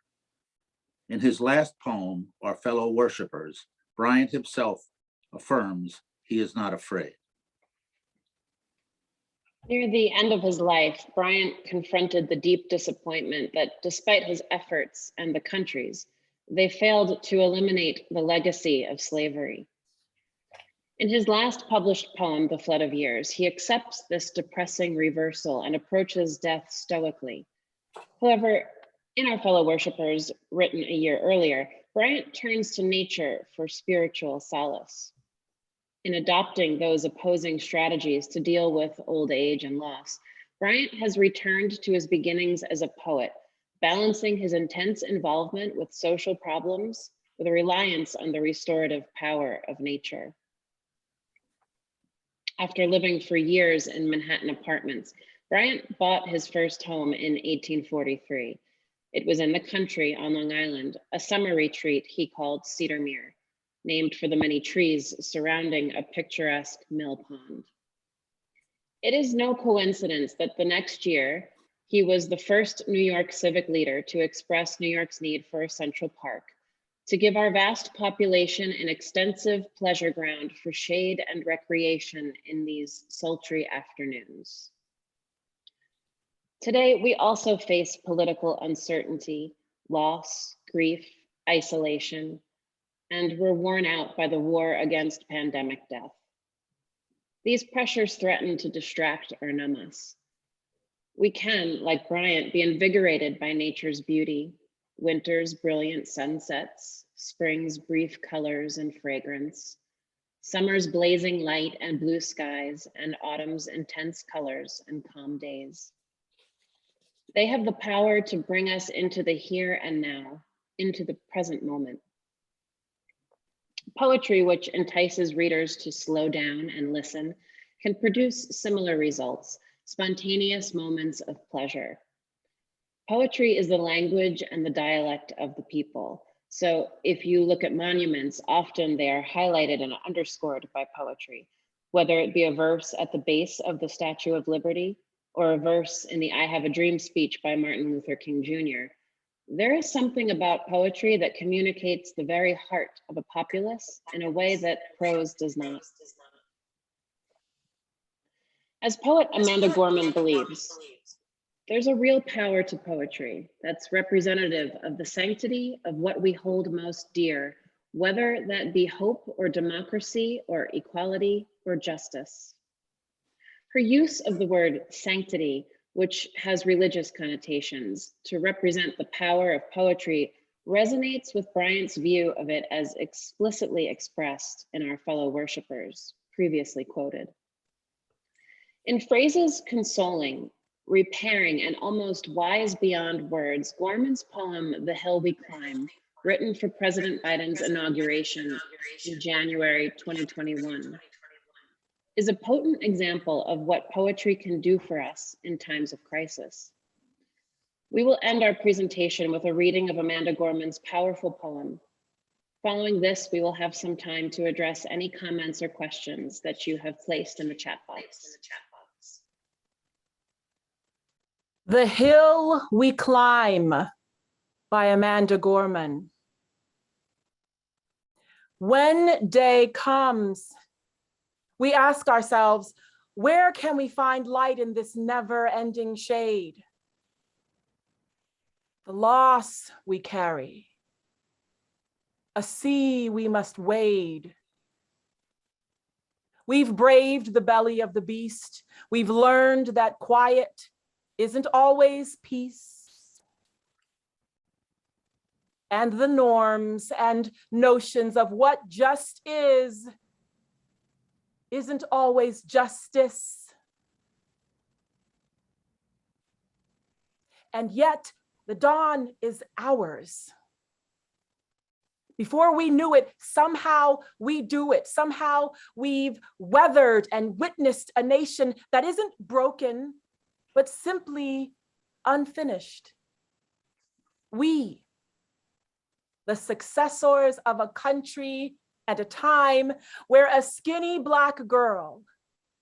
In his last poem, Our Fellow Worshippers, Bryant himself affirms he is not afraid. Near the end of his life, Bryant confronted the deep disappointment that despite his efforts and the country's, they failed to eliminate the legacy of slavery. In his last published poem, The Flood of Years, he accepts this depressing reversal and approaches death stoically. However, in Our Fellow Worshippers, written a year earlier, Bryant turns to nature for spiritual solace. In adopting those opposing strategies to deal with old age and loss, Bryant has returned to his beginnings as a poet, balancing his intense involvement with social problems with a reliance on the restorative power of nature. After living for years in Manhattan apartments, Bryant bought his first home in 1843. It was in the country on Long Island, a summer retreat he called Cedarmere, named for the many trees surrounding a picturesque mill pond. It is no coincidence that the next year, he was the first New York civic leader to express New York's need for a central park, to give our vast population an extensive pleasure ground for shade and recreation in these sultry afternoons. Today, we also face political uncertainty, loss, grief, isolation, and we're worn out by the war against pandemic death. These pressures threaten to distract or numb us. We can, like Bryant, be invigorated by nature's beauty, winter's brilliant sunsets, spring's brief colors and fragrance, summer's blazing light and blue skies, and autumn's intense colors and calm days. They have the power to bring us into the here and now, into the present moment. Poetry, which entices readers to slow down and listen, can produce similar results, spontaneous moments of pleasure. Poetry is the language and the dialect of the people. So if you look at monuments, often they are highlighted and underscored by poetry, whether it be a verse at the base of the Statue of Liberty or a verse in the I Have a Dream speech by Martin Luther King Jr. There is something about poetry that communicates the very heart of a populace in a way that prose does not. As poet Amanda Gorman believes, there's a real power to poetry that's representative of the sanctity of what we hold most dear, whether that be hope or democracy or equality or justice. Her use of the word sanctity, which has religious connotations, to represent the power of poetry resonates with Bryant's view of it as explicitly expressed in Our Fellow Worshippers, previously quoted. In phrases consoling, repairing, and almost wise beyond words, Gorman's poem, The Hill We Climb, written for President Biden's inauguration in January 2021, is a potent example of what poetry can do for us in times of crisis. We will end our presentation with a reading of Amanda Gorman's powerful poem. Following this, we will have some time to address any comments or questions that you have placed in the chat box. The Hill We Climb by Amanda Gorman. When day comes, we ask ourselves, where can we find light in this never-ending shade? The loss we carry, a sea we must wade. We've braved the belly of the beast. We've learned that quiet isn't always peace. And the norms and notions of what just isn't always justice. And yet the dawn is ours. Before we knew it, somehow we do it. Somehow we've weathered and witnessed a nation that isn't broken, but simply unfinished. We, the successors of a country at a time where a skinny Black girl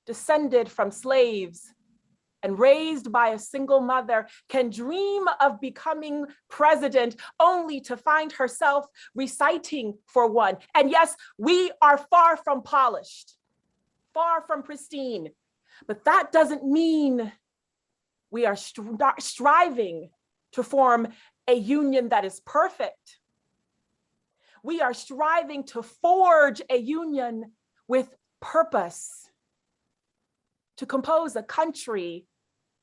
descended from slaves and raised by a single mother can dream of becoming president only to find herself reciting for one. And yes, we are far from polished, far from pristine, but that doesn't mean we are striving to form a union that is perfect. We are striving to forge a union with purpose, to compose a country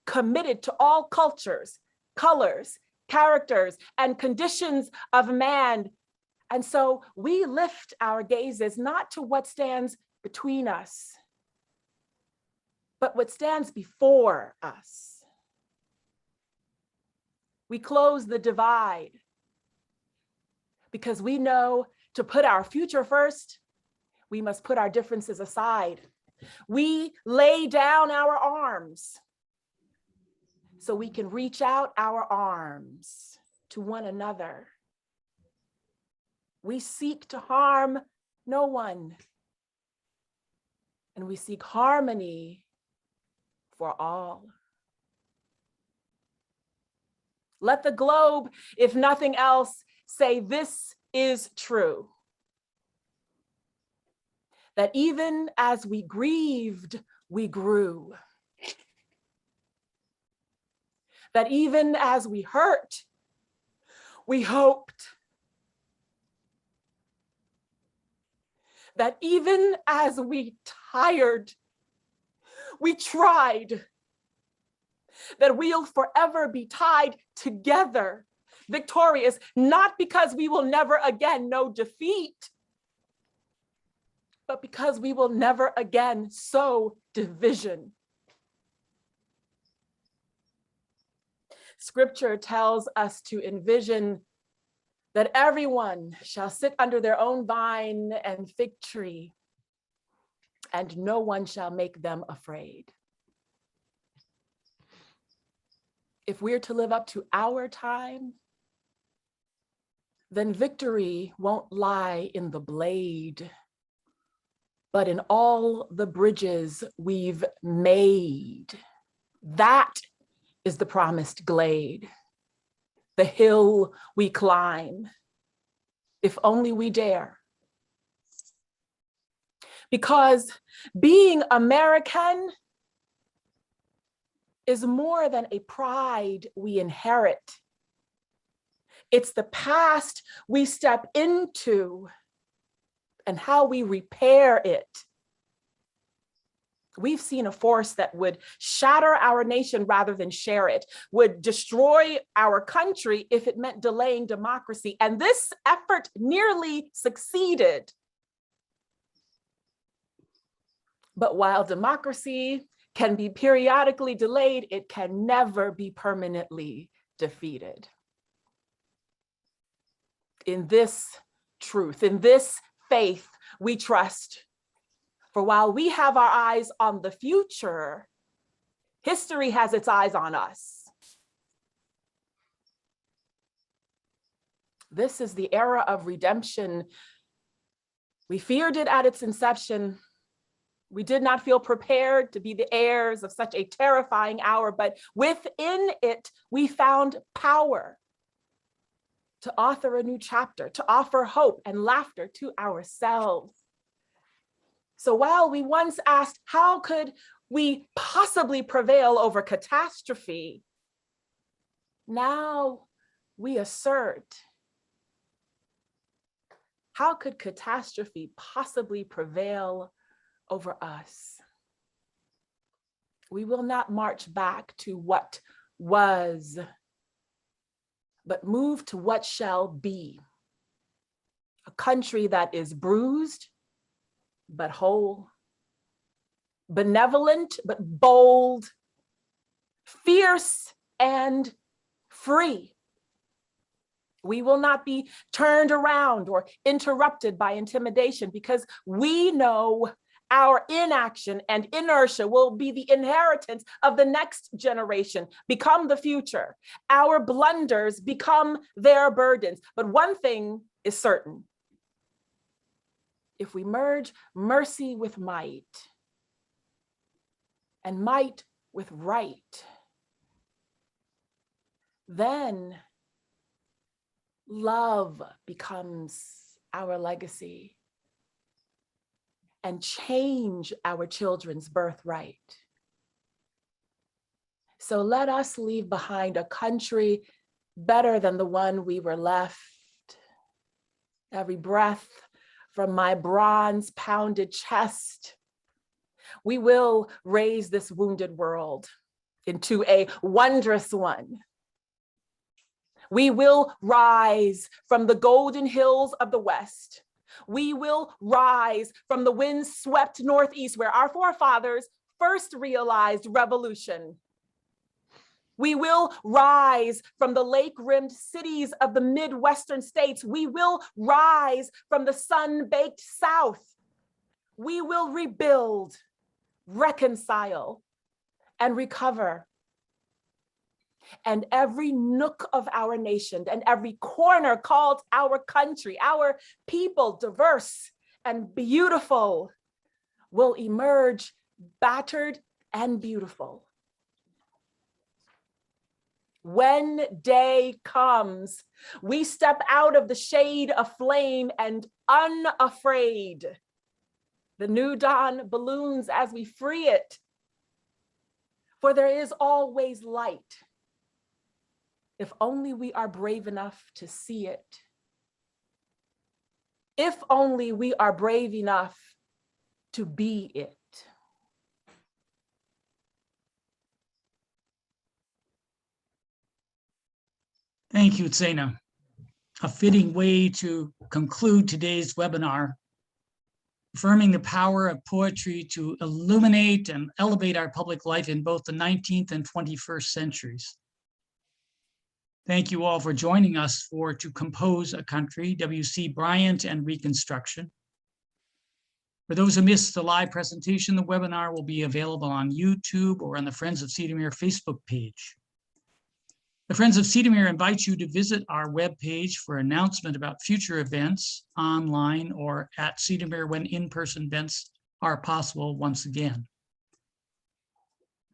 committed to all cultures, colors, characters, and conditions of man. And so we lift our gazes not to what stands between us, but what stands before us. We close the divide because we know to put our future first, we must put our differences aside. We lay down our arms so we can reach out our arms to one another. We seek to harm no one, and we seek harmony for all. Let the globe, if nothing else, say this is true. That even as we grieved, we grew. That even as we hurt, we hoped. That even as we tired, we tried. That we'll forever be tied together, victorious, not because we will never again know defeat, but because we will never again sow division. Scripture tells us to envision that everyone shall sit under their own vine and fig tree, and no one shall make them afraid. If we're to live up to our time, then victory won't lie in the blade, but in all the bridges we've made. That is the promised glade, the hill we climb, if only we dare. Because being American is more than a pride we inherit. It's the past we step into and how we repair it. We've seen a force that would shatter our nation rather than share it, would destroy our country if it meant delaying democracy. And this effort nearly succeeded. But while democracy can be periodically delayed, it can never be permanently defeated. In this truth, in this faith, we trust. For while we have our eyes on the future, history has its eyes on us. This is the era of redemption. We feared it at its inception. We did not feel prepared to be the heirs of such a terrifying hour, but within it, we found power to author a new chapter, to offer hope and laughter to ourselves. So while we once asked, how could we possibly prevail over catastrophe? Now we assert, how could catastrophe possibly prevail over us? We will not march back to what was, but move to what shall be. A country that is bruised, but whole, benevolent, but bold, fierce and free. We will not be turned around or interrupted by intimidation, because we know our inaction and inertia will be the inheritance of the next generation, become the future. Our blunders become their burdens. But one thing is certain: if we merge mercy with might and might with right, then love becomes our legacy and change our children's birthright. So let us leave behind a country better than the one we were left. Every breath from my bronze pounded chest, we will raise this wounded world into a wondrous one. We will rise from the golden hills of the West. We will rise from the wind-swept Northeast, where our forefathers first realized revolution. We will rise from the lake-rimmed cities of the Midwestern states. We will rise from the sun-baked South. We will rebuild, reconcile, and recover. And every nook of our nation and every corner called our country, our people, diverse and beautiful, will emerge battered and beautiful. When day comes, we step out of the shade of flame and unafraid. The new dawn balloons as we free it, for there is always light, if only we are brave enough to see it. If only we are brave enough to be it. Thank you, Tsena. A fitting way to conclude today's webinar, affirming the power of poetry to illuminate and elevate our public life in both the 19th and 21st centuries. Thank you all for joining us for To Compose a Country, W.C. Bryant and Reconstruction. For those who missed the live presentation, the webinar will be available on YouTube or on the Friends of Cedarmere Facebook page. The Friends of Cedarmere invite you to visit our webpage for announcement about future events online or at Cedarmere when in-person events are possible once again.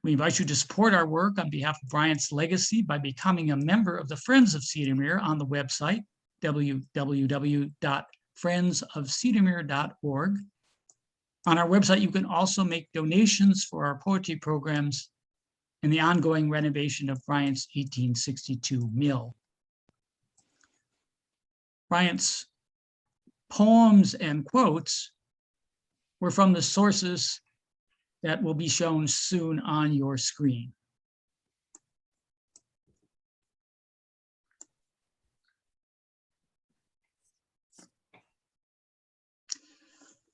We invite you to support our work on behalf of Bryant's legacy by becoming a member of the Friends of Cedarmere on the website, www.friendsofcedarmere.org. On our website, you can also make donations for our poetry programs and the ongoing renovation of Bryant's 1862 mill. Bryant's poems and quotes were from the sources that will be shown soon on your screen.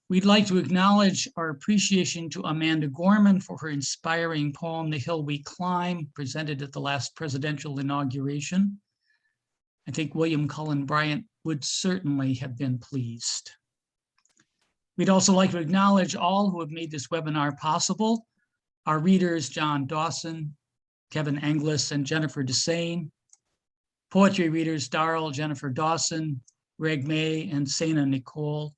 We'd like to acknowledge our appreciation to Amanda Gorman for her inspiring poem, The Hill We Climb, presented at the last presidential inauguration. I think William Cullen Bryant would certainly have been pleased. We'd also like to acknowledge all who have made this webinar possible. Our readers, John Dawson, Kevin Anglis, and Jennifer Desane. Poetry readers, Darrell, Jennifer Dawson, Greg May, and Sena Nicole.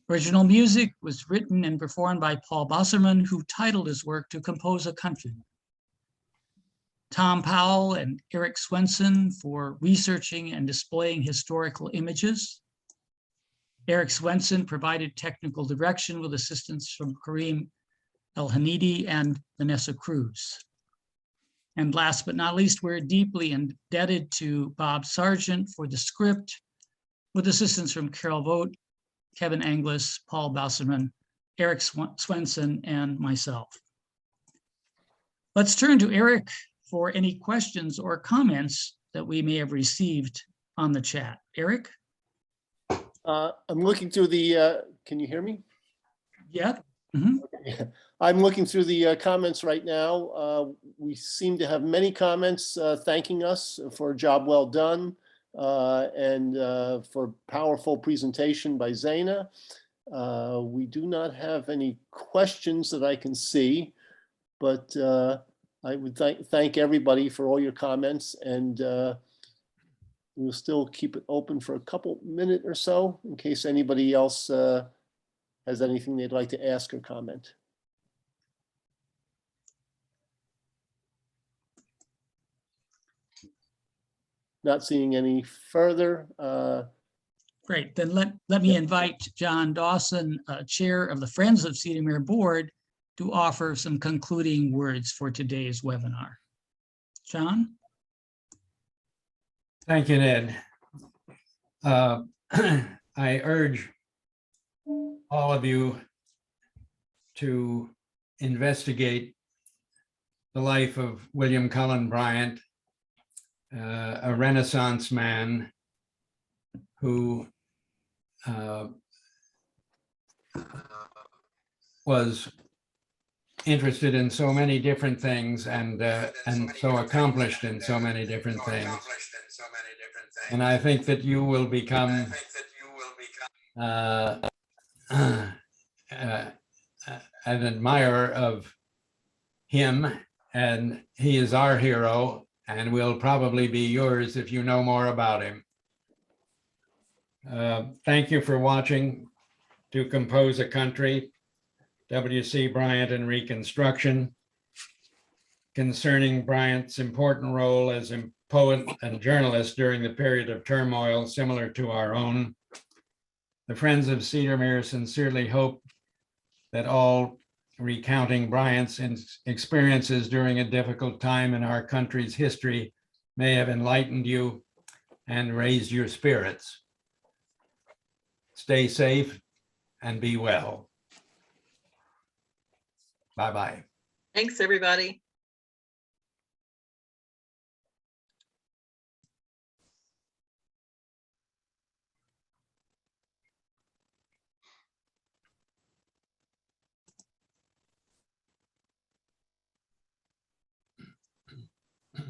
Original music was written and performed by Paul Bosserman, who titled his work To Compose a Country. Tom Powell and Eric Swenson for researching and displaying historical images. Eric Swenson provided technical direction with assistance from Kareem El-Hanidi and Vanessa Cruz. And last but not least, we're deeply indebted to Bob Sargent for the script, with assistance from Carol Vogt, Kevin Anglis, Paul Bosserman, Eric Swenson, and myself. Let's turn to Eric for any questions or comments that we may have received on the chat. Eric? I'm looking through the, can you hear me? Yeah. Mhm. I'm looking through the comments right now. We seem to have many comments thanking us for a job well done and for powerful presentation by Zaina. We do not have any questions that I can see, but I would thank everybody for all your comments, and we'll still keep it open for a couple minutes or so in case anybody else has anything they'd like to ask or comment. Not seeing any further. Great, then let me invite John Dawson, Chair of the Friends of Cedarmere Board, to offer some concluding words for today's webinar. John? Thank you, Ned. I urge all of you to investigate the life of William Cullen Bryant, a Renaissance man who was interested in so many different things and so accomplished in so many different things. And I think that you will become an admirer of him, and he is our hero and will probably be yours if you know more about him. Thank you for watching To Compose a Country, W.C. Bryant and Reconstruction, concerning Bryant's important role as a poet and journalist during the period of turmoil similar to our own. The Friends of Cedarmere sincerely hope that all recounting Bryant's experiences during a difficult time in our country's history may have enlightened you and raised your spirits. Stay safe and be well. Bye-bye. Thanks, everybody.